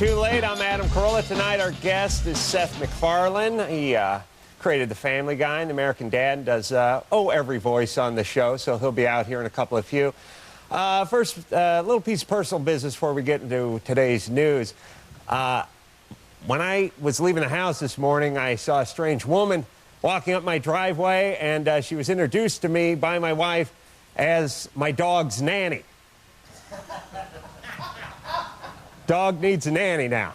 Too late. I'm Adam Carolla. Tonight, our guest is Seth MacFarlane. He created The Family Guy and American Dad, does every voice on the show, so he'll be out here in a couple of few. First, a little piece of personal business before we get into today's news. When I was leaving the house this morning, I saw a strange woman walking up my driveway, and she was introduced to me by my wife as my dog's nanny. Dog needs a nanny now.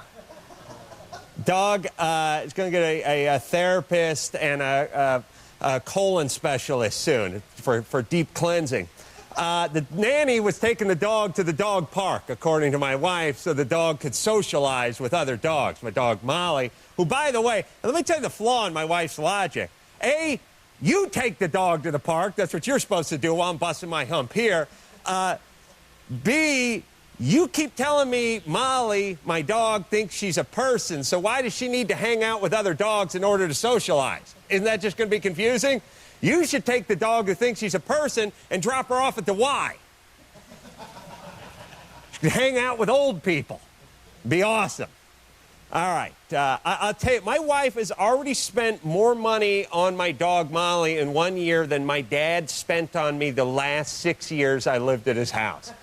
Dog is going to get a therapist and a colon specialist soon for deep cleansing. The nanny was taking the dog to the dog park, according to my wife, so the dog could socialize with other dogs. My dog, Molly, who, by the way, let me tell you the flaw in my wife's logic. A, you take the dog to the park. That's what you're supposed to do while I'm busting my hump here. B, you keep telling me Molly, my dog, thinks she's a person, so why does she need to hang out with other dogs in order to socialize? Isn't that just going to be confusing? You should take the dog who thinks she's a person and drop her off at the Y. She could hang out with old people. Be awesome. All right. I'll tell you, my wife has already spent more money on my dog Molly in 1 year than my dad spent on me the last 6 years I lived at his house.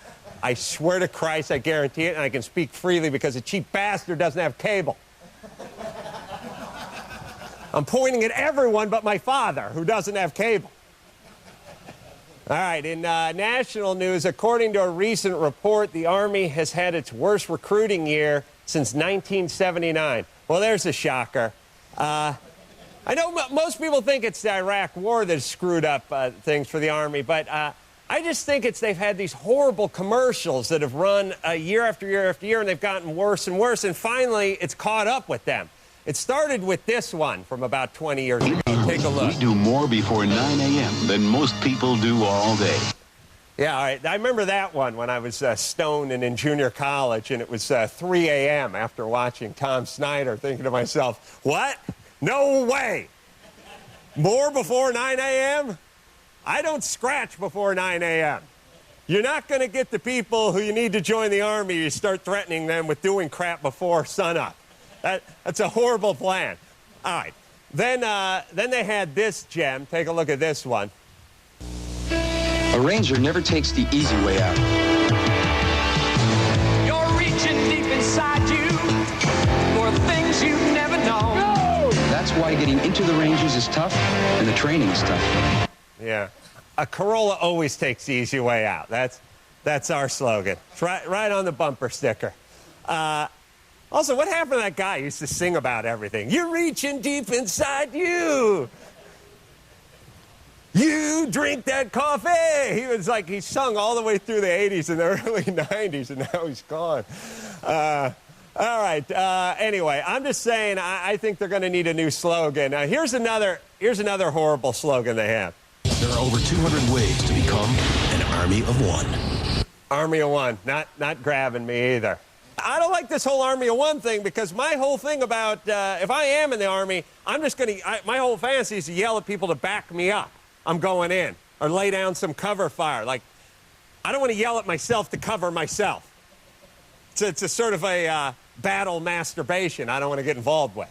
I swear to Christ, I guarantee it, and I can speak freely because a cheap bastard doesn't have cable. I'm pointing at everyone but my father, who doesn't have cable. All right, in national news, according to a recent report, the Army has had its worst recruiting year since 1979. Well, there's a shocker. I know most people think it's the Iraq War that screwed up things for the Army, but I just think they've had these horrible commercials that have run year after year after year, and they've gotten worse and worse, and finally it's caught up with them. It started with this one from about 20 years ago. Take a look. We do more before 9 a.m. than most people do all day. Yeah, all right. I remember that one when I was stoned and in junior college, and it was 3 a.m. after watching Tom Snyder, thinking to myself, what? No way. More before 9 a.m.? I don't scratch before 9 a.m. You're not going to get the people who you need to join the Army. You start threatening them with doing crap before sunup. That's a horrible plan. All right. Then they had this gem. Take a look at this one. A ranger never takes the easy way out. You're reaching deep inside you for things you've never known. No! That's why getting into the Rangers is tough, and the training is tough. Yeah. A Carolla always takes the easy way out. That's our slogan. It's right on the bumper sticker. Also, what happened to that guy who used to sing about everything? You're reaching deep inside you. You drink that coffee. He sung all the way through the 80s and the early 90s, and now he's gone. All right. Anyway, I'm just saying I think they're going to need a new slogan. Here's another horrible slogan they have. There are over 200 ways to become an army of one. Army of one. Not grabbing me either. I don't like this whole Army of One thing because my whole thing about if I am in the Army, I'm just going to, my whole fantasy is to yell at people to back me up. I'm going in. Or lay down some cover fire. Like, I don't want to yell at myself to cover myself. It's a sort of a battle masturbation I don't want to get involved with.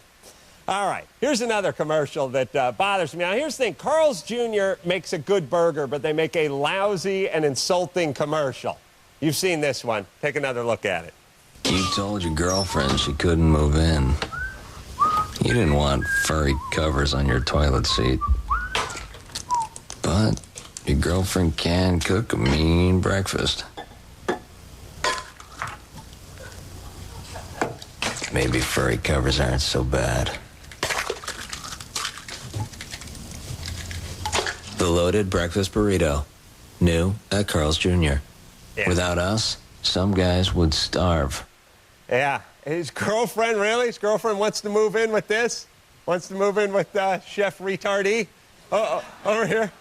All right, here's another commercial that bothers me. Now, here's the thing. Carl's Jr. makes a good burger, but they make a lousy and insulting commercial. You've seen this one. Take another look at it. You told your girlfriend she couldn't move in. You didn't want furry covers on your toilet seat. But your girlfriend can cook a mean breakfast. Maybe furry covers aren't so bad. The loaded breakfast burrito. New at Carl's Jr. Yeah. Without us, some guys would starve. Yeah. His girlfriend, really? His girlfriend wants to move in with this? Wants to move in with Chef Retardee? Over here.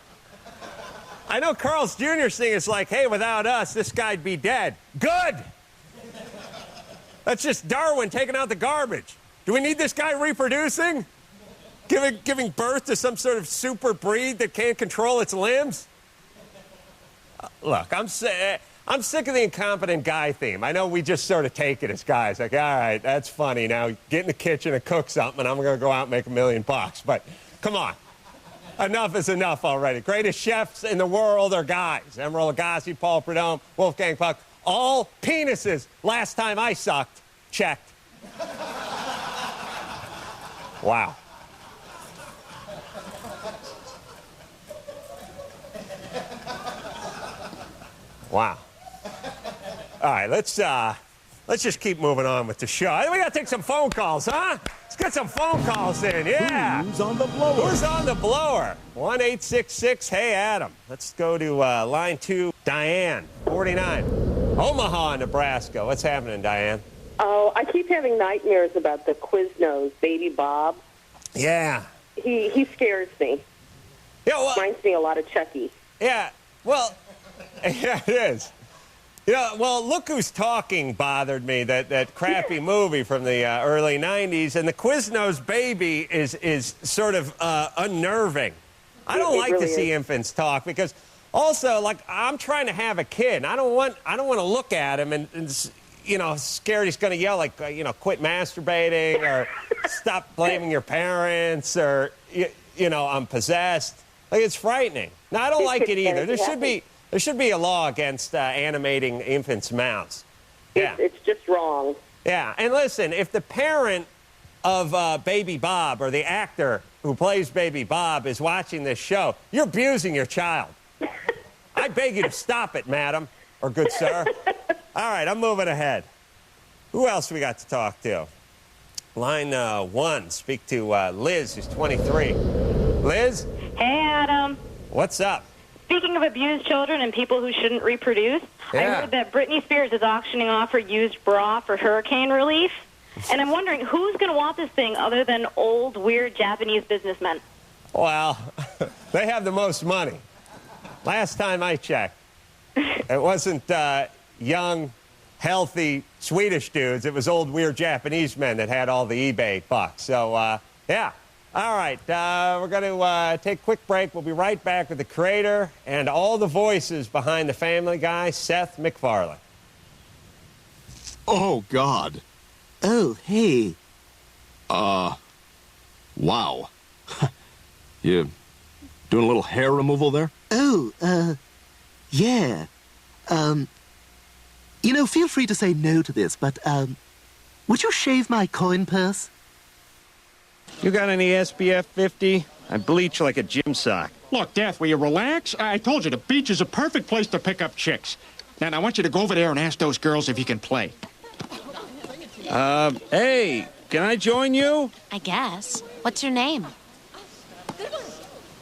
I know Carl's Jr. thing is like, hey, without us, this guy'd be dead. Good! That's just Darwin taking out the garbage. Do we need this guy reproducing? Giving birth to some sort of super breed that can't control its limbs? Look, I'm sick of the incompetent guy theme. I know we just sort of take it as guys. Like, all right, that's funny. Now get in the kitchen and cook something, and I'm going to go out and make $1 million. But come on. Enough is enough already. Greatest chefs in the world are guys. Emeril Lagasse, Paul Prudhomme, Wolfgang Puck. All penises. Last time I sucked. Checked. Wow. Wow. All right, let's just keep moving on with the show. I think we got to take some phone calls, huh? Let's get some phone calls in, yeah. Who's on the blower? Who's on the blower? 1-866, hey, Adam. Let's go to line 2, Diane, 49. Omaha, Nebraska. What's happening, Diane? Oh, I keep having nightmares about the Quiznos, Baby Bob. Yeah. He scares me. Yeah, well, Reminds me a lot of Chucky. yeah, well, yeah, it is. Yeah, well, Look Who's Talking bothered me, that crappy movie from the early 90s, and the Quiznos baby is sort of unnerving. I don't like to see infants talk because also, like, I'm trying to have a kid, and I don't want to look at him and you know, scared he's going to yell like, you know, quit masturbating or stop blaming your parents or, you know, I'm possessed. Like, it's frightening. No, I don't like it either. There should be a law against animating infants' mouths. Yeah. It's just wrong. Yeah, and listen, if the parent of Baby Bob or the actor who plays Baby Bob is watching this show, you're abusing your child. I beg you to stop it, madam, or good sir. All right, I'm moving ahead. Who else we got to talk to? Line 1, speak to Liz, who's 23. Liz? Hey, Adam. What's up? Speaking of abused children and people who shouldn't reproduce, I heard that Britney Spears is auctioning off her used bra for hurricane relief. And I'm wondering, who's going to want this thing other than old, weird Japanese businessmen? Well, they have the most money. Last time I checked, it wasn't young, healthy Swedish dudes. It was old, weird Japanese men that had all the eBay bucks. So, yeah. All right, we're going to take a quick break. We'll be right back with the creator and all the voices behind the Family Guy, Seth MacFarlane. Oh, God. Oh, hey. Wow. You doing a little hair removal there? Oh, yeah. You know, feel free to say no to this, but, would you shave my coin purse? You got any SPF 50? I bleach like a gym sock. Look, Death, will you relax? I told you the beach is a perfect place to pick up chicks. Now, I want you to go over there and ask those girls if you can play. Hey, can I join you? I guess. What's your name?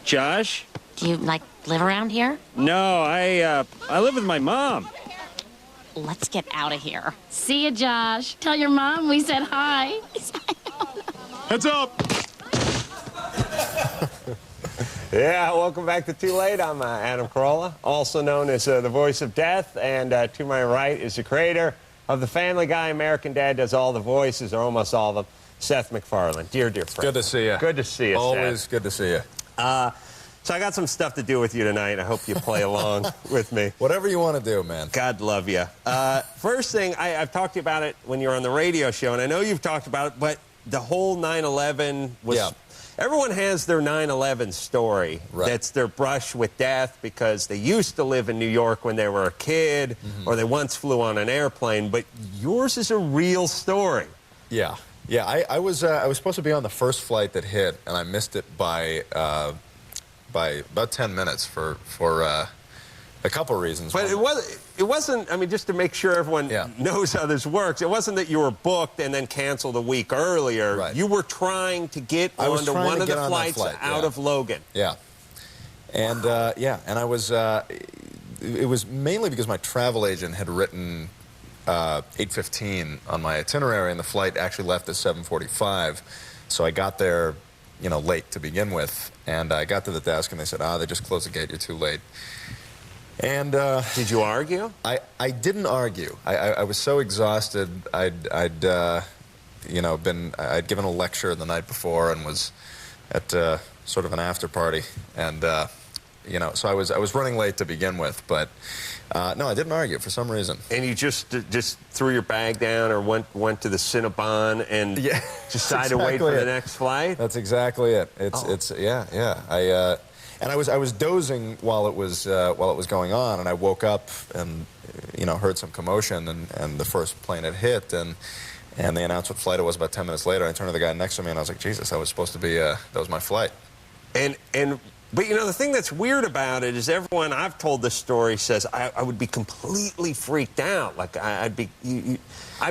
Josh? Do you, live around here? No, I live with my mom. Let's get out of here. See ya, Josh. Tell your mom we said hi. Heads up! Yeah, welcome back to Too Late. I'm Adam Carolla, also known as the voice of death, and to my right is the creator of the Family Guy. American Dad does all the voices, or almost all of them, Seth MacFarlane. Dear friend. Good to see you. Good to see you, Always Seth. good to see you. So I got some stuff to do with you tonight. I hope you play along with me. Whatever you want to do, man. God love you. First thing, I've talked to you about it when you were on the radio show, and I know you've talked about it, but the whole 9/11 was... Yeah. Everyone has their 9/11 story. Right. That's their brush with death because they used to live in New York when they were a kid, or they once flew on an airplane. But yours is a real story. Yeah. Yeah, I was supposed to be on the first flight that hit, and I missed it by about 10 minutes for a couple of reasons. But it wasn't, I mean, just to make sure everyone knows how this works, it wasn't that you were booked and then canceled a week earlier. Right. You were trying to get onto one of the flights out of Logan. Yeah. And, and I was, it was mainly because my travel agent had written 8:15 on my itinerary, and the flight actually left at 7:45. So I got there, you know, late to begin with, and I got to the desk, and they said, they just closed the gate, you're too late. And did you argue? I didn't argue. I was so exhausted. I'd given a lecture the night before and was at sort of an after party, and You know, so I was running late to begin with, but no, I didn't argue for some reason. And you just threw your bag down or went to the Cinnabon and decided to wait for the next flight? That's exactly it. And I was dozing while it was going on, and I woke up and heard some commotion, and the first plane had hit, and they announced what flight it was about 10 minutes later. I turned to the guy next to me, and I was like, Jesus, that was supposed to be that was my flight. But the thing that's weird about it is everyone I've told this story says I would be completely freaked out. Like I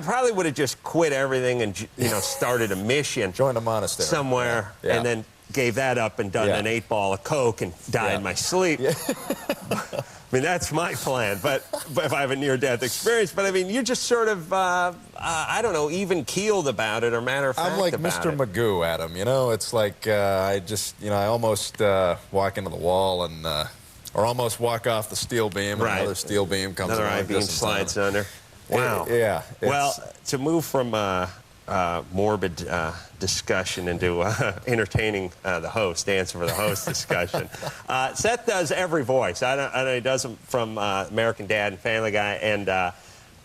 probably would have just quit everything and started a mission, joined a monastery somewhere, and then gave that up and done an 8-ball of coke and died in my sleep. I mean, that's my plan, but if I have a near-death experience. But, I mean, you're just sort of, I don't know, even-keeled about it or matter-of-fact I'm like about Mr. it. Magoo, Adam, It's like I just, I almost walk into the wall and, or almost walk off the steel beam and another steel beam comes another along. I-beam slides under. Wow. Yeah. Well, to move from morbid discussion into entertaining the host, answer for the host discussion. Seth does every voice. I know he does them from American Dad and Family Guy. And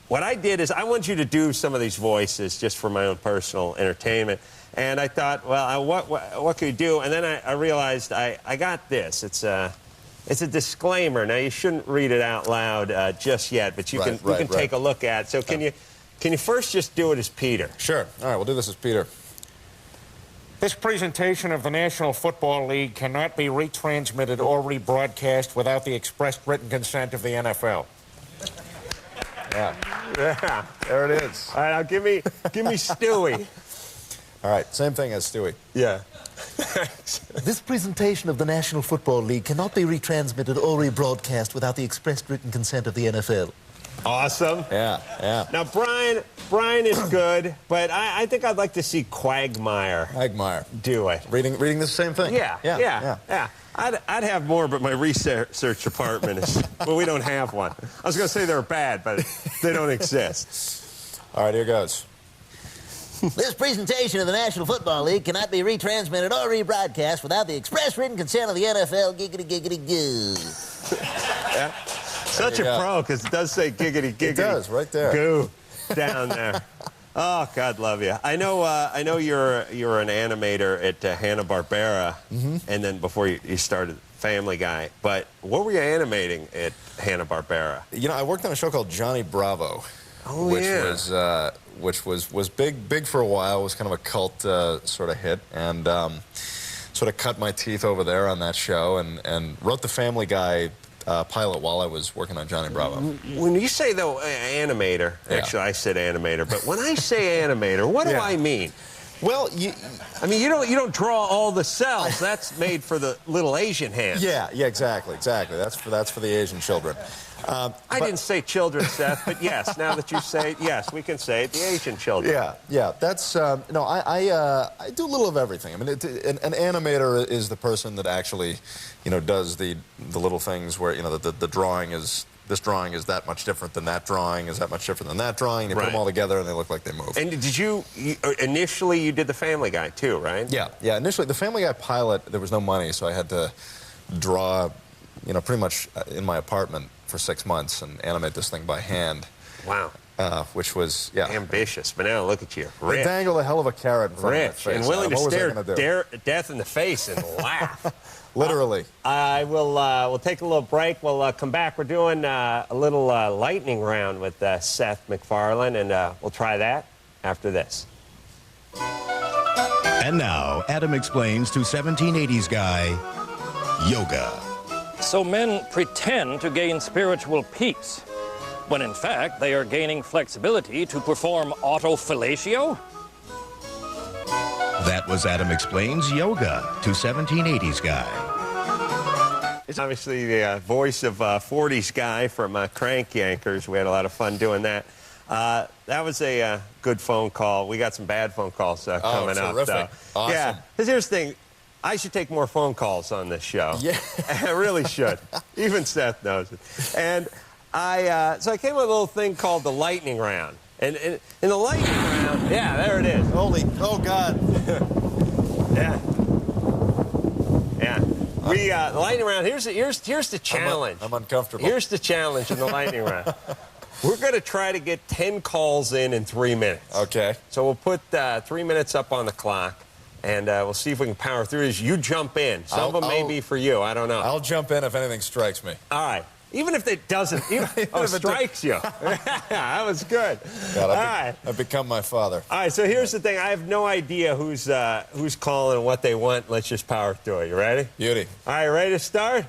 what I did is I want you to do some of these voices just for my own personal entertainment. And I thought, well, what could you do? And then I realized I got this. It's a disclaimer. Now, you shouldn't read it out loud just yet, but you can take a look at it. So can you first just do it as Peter? Sure. All right, we'll do this as Peter. This presentation of the National Football League cannot be retransmitted or rebroadcast without the expressed written consent of the NFL. Yeah, there it is. All right, now give me Stewie. All right, same thing as Stewie. Yeah. This presentation of the National Football League cannot be retransmitted or rebroadcast without the expressed written consent of the NFL. Awesome. Yeah. Now, Brian is good, but I think I'd like to see Quagmire do it. Reading the same thing? Yeah. I'd have more, but my research department is, well, we don't have one. I was going to say they're bad, but they don't exist. All right, here goes. This presentation of the National Football League cannot be retransmitted or rebroadcast without the express written consent of the NFL. Giggity, giggity, goo. Yeah. Such a pro, because it does say giggity, giggity. It does, right there. Goo, down there. Oh, God love you. I know you're an animator at Hanna-Barbera, and then before you started Family Guy. But what were you animating at Hanna-Barbera? I worked on a show called Johnny Bravo. Oh, which was big for a while. It was kind of a cult sort of hit, and sort of cut my teeth over there on that show, and wrote the Family Guy pilot while I was working on Johnny Bravo. When you say, though, animator, actually I said animator, but when I say animator, what do I mean? Well, I mean, you don't draw all the cells. That's made for the little Asian hands. Yeah, exactly. That's for the Asian children. I didn't say children, Seth, but yes, now that you say it, yes, we can say it, the Asian children. Yeah. That's, no, I do a little of everything. I mean, an animator is the person that actually, does the little things where, the drawing is, this drawing is that much different than that drawing, is that much different than that drawing. You put them all together and they look like they move. And did you initially you did the Family Guy too, right? Yeah. Initially, the Family Guy pilot, there was no money, so I had to draw, pretty much in my apartment for 6 months and animate this thing by hand. Wow. Which was, ambitious. But now look at you. They dangle a hell of a carrot in front of my face. And willing to stare death in the face and laugh. Literally. We'll take a little break. We'll come back. We're doing a little lightning round with Seth MacFarlane, and we'll try that after this. And now, Adam explains to 1780s guy, yoga. So men pretend to gain spiritual peace, when in fact they are gaining flexibility to perform autofellatio? That was Adam Explains Yoga to 1780s Guy. It's obviously the voice of 40s Guy from Crank Yankers. We had a lot of fun doing that. That was a good phone call. We got some bad phone calls coming up, though. Awesome. Yeah, because here's the thing. I should take more phone calls on this show. Yeah. I really should. Even Seth knows it. And so I came up with a little thing called the lightning round. And in the lightning round, there it is. Oh, God. Yeah. The lightning round, here's the challenge. I'm uncomfortable. Here's the challenge in the lightning round. We're going to try to get 10 calls in 3 minutes. Okay. So we'll put 3 minutes up on the clock, and we'll see if we can power through this. You jump in. Some of them may be for you. I don't know. I'll jump in if anything strikes me. All right. Even if it doesn't, strikes you. That was good. God, All right. I've become my father. All right, so here's the thing. I have no idea who's calling and what they want. Let's just power through it. You ready? Beauty. All right, ready to start?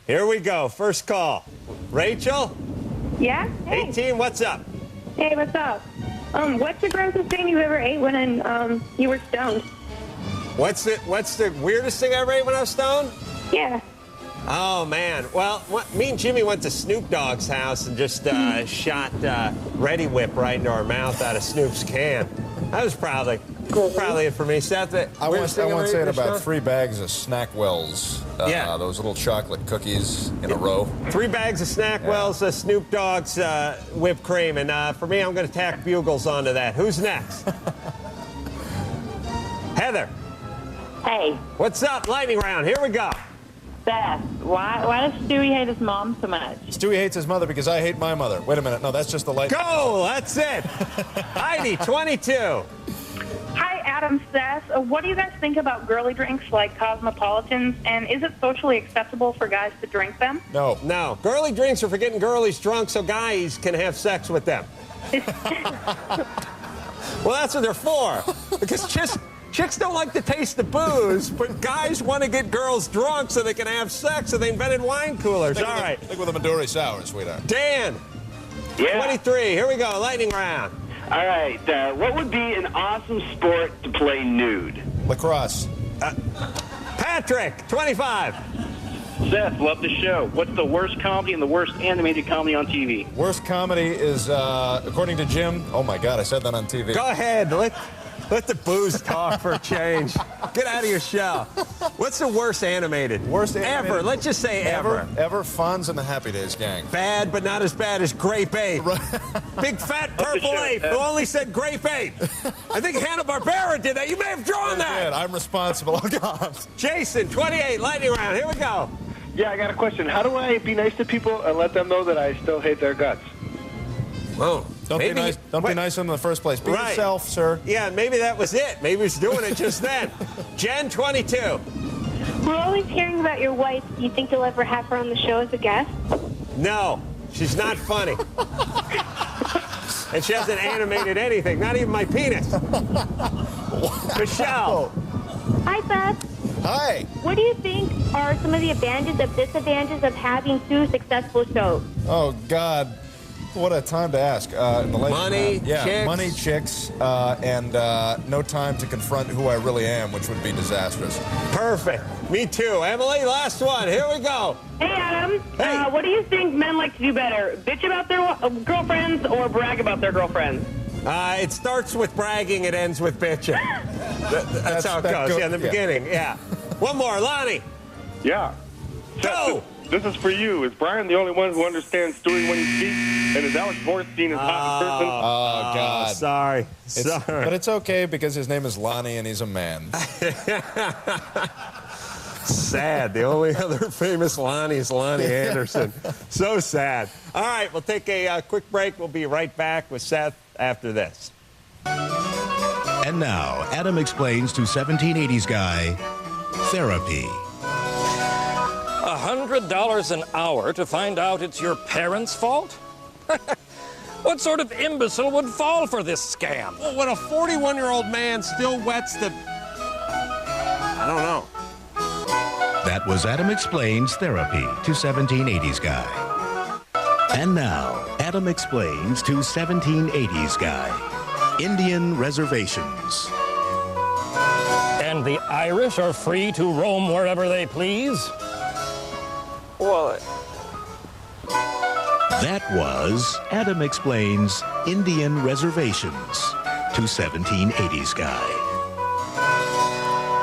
Here we go. First call. Rachel? Yeah? Hey. 18, what's up? Hey, what's up? What's the grossest thing you ever ate when you were stoned? What's the weirdest thing I ever ate when I was stoned? Yeah. Oh, man. Well, me and Jimmy went to Snoop Dogg's house and just shot Ready Whip right into our mouth out of Snoop's can. That was probably it for me. Seth, I once ate about 3 bags of Snackwells. Those little chocolate cookies in a row. 3 bags of Snackwells, Snoop Dogg's whipped cream. And for me, I'm going to tack Bugles onto that. Who's next? Heather. Hey. What's up? Lightning round. Here we go. Seth, why does Stewie hate his mom so much? Stewie hates his mother because I hate my mother. Wait a minute. No, that's just the light. Go! That's it. Heidi, 22. Hi, Adam, Seth. What do you guys think about girly drinks like Cosmopolitans? And is it socially acceptable for guys to drink them? No. No. Girly drinks are for getting girlies drunk so guys can have sex with them. Well, that's what they're for. Because chicks don't like the taste of booze, but guys want to get girls drunk so they can have sex, so they invented wine coolers. All right. Think with a Midori Sour, sweetheart. Dan. Yeah. 23. Here we go. Lightning round. All right. What would be an awesome sport to play nude? Lacrosse. Patrick. 25. Seth, love the show. What's the worst comedy and the worst animated comedy on TV? Worst comedy is, according to Jim. Oh, my God. I said that on TV. Go ahead. Let the booze talk for a change. Get out of your shell. What's the worst animated? Worst animated? Ever. Let's just say ever. Ever. Fonz and the Happy Days gang. Bad, but not as bad as Grape Ape. Big fat purple ape who only said Grape Ape. I think Hanna-Barbera did that. You may have drawn that. I'm responsible. Oh, God. Jason, 28, lightning round. Here we go. Yeah, I got a question. How do I be nice to people and let them know that I still hate their guts? Whoa. Don't be nice to them in the first place. Be yourself, sir. Yeah, maybe that was it. Maybe he was doing it just then. Jen, 22. We're always hearing about your wife. Do you think you'll ever have her on the show as a guest? No, she's not funny. And she hasn't animated anything, not even my penis. Michelle. Hi, Seth. Hi. What do you think are some of the advantages and disadvantages of having 2 successful shows? Oh, God. What a time to ask. In the late money, chicks. Money, chicks, and no time to confront who I really am, which would be disastrous. Perfect. Me too. Emily, last one. Here we go. Hey, Adam. Hey. What do you think men like to do better? Bitch about their girlfriends or brag about their girlfriends? It starts with bragging. It ends with bitching. That's how it goes. In the beginning. Yeah. One more. Lonnie. Yeah. Go. This is for you. Is Brian the only one who understands Stewie when he speaks? And is Alex Borstein as hot in person? Oh, God. Sorry. But it's okay because his name is Lonnie and he's a man. Sad. The only other famous Lonnie is Lonnie Anderson. So sad. All right, we'll take a quick break. We'll be right back with Seth after this. And now, Adam explains to 1780s guy, therapy. $100 an hour to find out it's your parents' fault? What sort of imbecile would fall for this scam? Well, when a 41-year-old man still wets the... I don't know. That was Adam Explains Therapy to 1780s Guy. And now, Adam Explains to 1780s Guy. Indian Reservations. And the Irish are free to roam wherever they please? Well... That was Adam Explains Indian Reservations to 1780s Guy.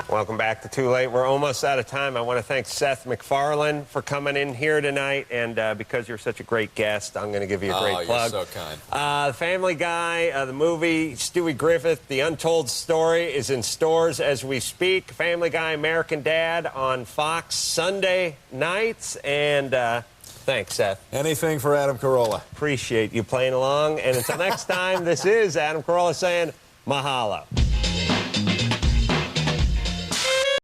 Welcome back to Too Late. We're almost out of time. I want to thank Seth MacFarlane for coming in here tonight, and because you're such a great guest, I'm going to give you a great plug. You're so kind. Family Guy, the movie, Stewie Griffith, The Untold Story is in stores as we speak. Family Guy, American Dad on Fox Sunday nights, and thanks, Seth. Anything for Adam Carolla. Appreciate you playing along, and until next time, this is Adam Carolla saying mahalo.